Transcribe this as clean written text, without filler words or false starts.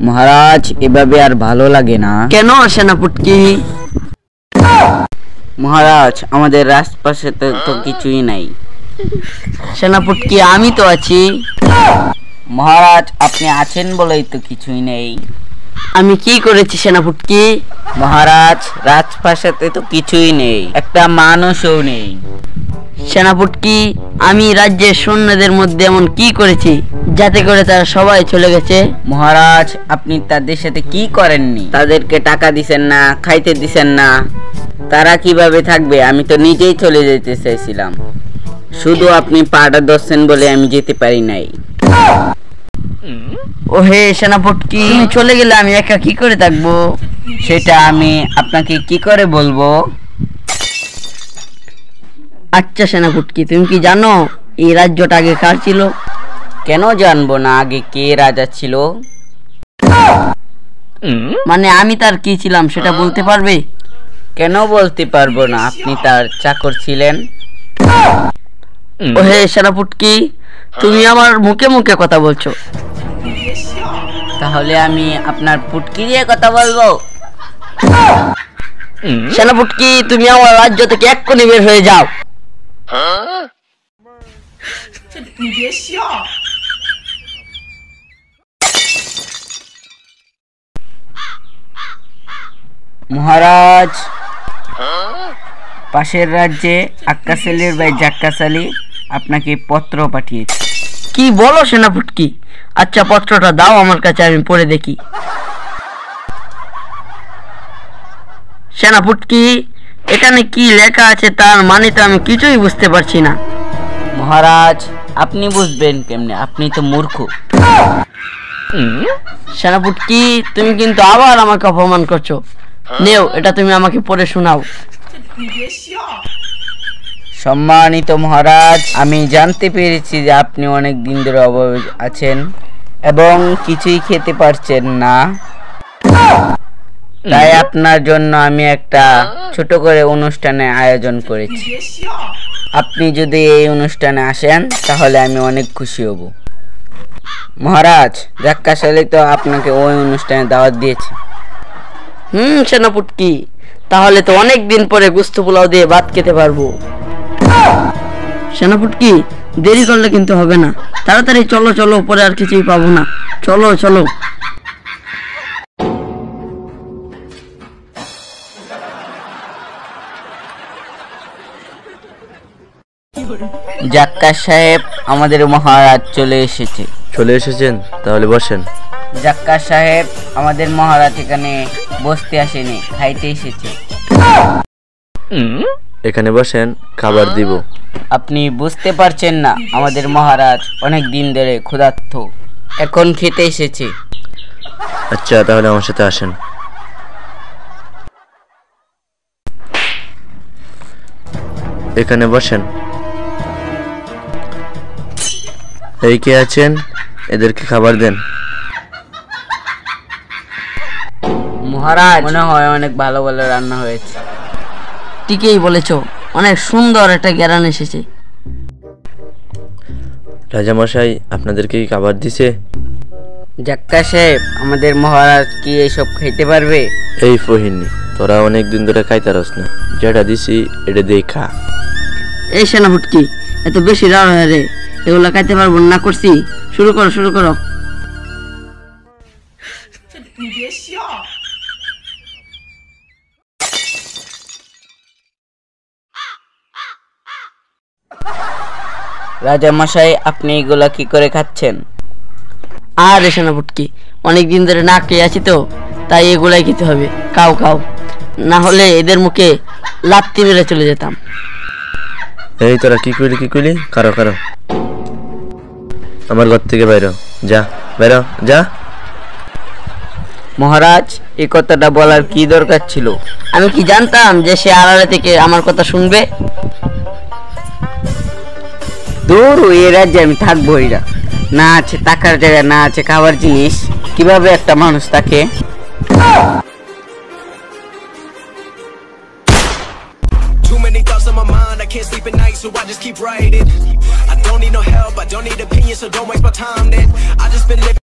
মহারাজ, এভাবে আর ভালো লাগে না। কেন সেনাপতি? মহারাজ, আমাদের রাজপাশে তো কিছুই নাই। সেনাপতি, আমি তো আছি। মহারাজ, আপনি আছেন বলেই তো কিছুই নেই। আমি কি করেছি সেনাপতি? মহারাজ, রাজপ্রাসাদে তো কিছুই নেই, একটা মানুষও নেই। সেনাপতি, আমি রাজ্যের সৈন্যদের মধ্যে এমন কি করেছি যাতে করে তারা সবাই চলে গেছে? মহারাজ, আপনি তাদের সাথে কি করেননি? তাদেরকে টাকা দিছেন না, খাইতে দিছেন না, তারা কিভাবে থাকবে? আমি তো নিজেই চলে যেতে চাইছিলাম, শুধু আপনি পাটা ধরছেন বলে আমি যেতে পারি নাই। ও হে সেনাপতি, তুমি চলে গেলে আমি একা কি করে থাকবো? সেটা আমি আপনাকে কি করে বলবো? আচ্ছা সেনাপতি, তুমি কি জানো এই রাজ্যটা আগে কার ছিল? কেন জানবো না আগে কে রাজা ছিল? মানে আমি তার কি ছিলাম সেটা বলতে পারবে? কেন বলতে পারবো না, আপনি তার চাকর ছিলেন। ও হে সেনাপতি, তুমি আমার মুখে মুখে কথা বলছো। তাহলে আমি আপনার পুটকি দিয়ে কথা বলবো? সেনাপতি, তুমি আমার রাজ্য থেকে এক্ষুনি বের হয়ে যাও। মহারাজ, পাশের রাজ্যে আক্কাস আলীর ভাই জাক্কাস আলী আপনাকে পত্র পাঠিয়েছে। কি বলো সেনাপতি? আচ্ছা, পত্রটা দাও আমার কাছে, আমি পড়ে দেখি। সেনাপতি, এখানে কি লেখা আছে তার মানে তো আমি কিছুই বুঝতে পারছি না। মহারাজ, আপনি বুঝবেন কেমনে? আপনি তো মূর্খ। সেনাপতি, তুমি কিন্তু আবার আমাকে অপমান করছো। নেও, এটা তুমি আমাকে পড়ে শোনাও। সম্মানিত মহারাজ, আমি জানতে পেরেছি যে আপনি অনেক দিন ধরে অভাবে আছেন এবং কিছুই খেতে পারছেন না। তাই আপনার জন্য আমি একটা ছোট করে অনুষ্ঠানের আয়োজন করেছি। আপনি যদি এই অনুষ্ঠানে আসেন তাহলে আমি অনেক খুশি হব। মহারাজ, জাক্কাস আলী তো আপনাকে ওই অনুষ্ঠানে দাওয়াত দিয়েছে। সেনাপতি, তাহলে তো অনেক দিন পরে গুস্ত পোলাও দিয়ে ভাত খেতে পারবো। সেনাপতি, দেরি করলে কিন্তু হবে না, তাড়াতাড়ি চলো চলো, পরে আর কিছুই পাবো না। চলো চলো। জাক্কাস সাহেব, আমাদের মহারাজ চলে এসেছে। চলে এসেছেন? তাহলে বসেন। জাক্কাস সাহেব, আমাদের মহারাজ এখানে বসতে আসেনি, খাইতে এসেছে। এখানে বসেন, খাবার দিব। আপনি বুঝতে পারছেন না, আমাদের মহারাজ অনেক দিন ধরে ক্ষুধার্ত, এখন খেতে এসেছে। আচ্ছা, তাহলে আমার সাথে আসেন। এখানে বসেন। এই কে আছেন? এদেরকে খাবার দেন। মহারাজ, মনে হয় অনেক ভালো ভালো রান্না হয়েছে। ঠিকই বলেছো, অনেক সুন্দর একটা গ্যারান এসেছে। রাজামশাই, আপনাদেরকে কি খাবার দিছে? জাক্কাস সাহেব, আমাদের মহারাজ কি এইসব খেতে পারবে? এই ফহিনী, তোরা অনেক দিন ধরে খাইতারস না, যেটা দিছি এটা দিয়ে খা। এই সেনাপতি, এত বেশি রাগ হয় রে, এগুলা খাইতে পারবো না করছি। শুরু করো শুরু করো। রাজামশাই, আপনি এগুলা কি করে খাচ্ছেন? আরে সেনাপতি, অনেকদিন ধরে না খেয়ে আছি তো, তাই এগুলাই খেতে হবে। খাও খাও, না হলে এদের মুখে লাত্তি মেরে চলে যেতাম। এই তোরা কি কইলি? কারো আমার ঘর থেকে বাইরো, যা বাইরো যা। মহারাজ, এই কথাটা বলার কি দরকার ছিল? আমি কি জানতাম যে সে আড়ালে থেকে আমার কথা শুনবে? দূর, এই রাজ্যে আমি থাকবোই না। না আছে টাকার জায়গা, না আছে খাবার জিনিস, কিভাবে একটা মানুষ থাকে? I can't sleep at night, so I just keep writing. I don't need no help, I don't need opinions, so don't waste my time then. I just been living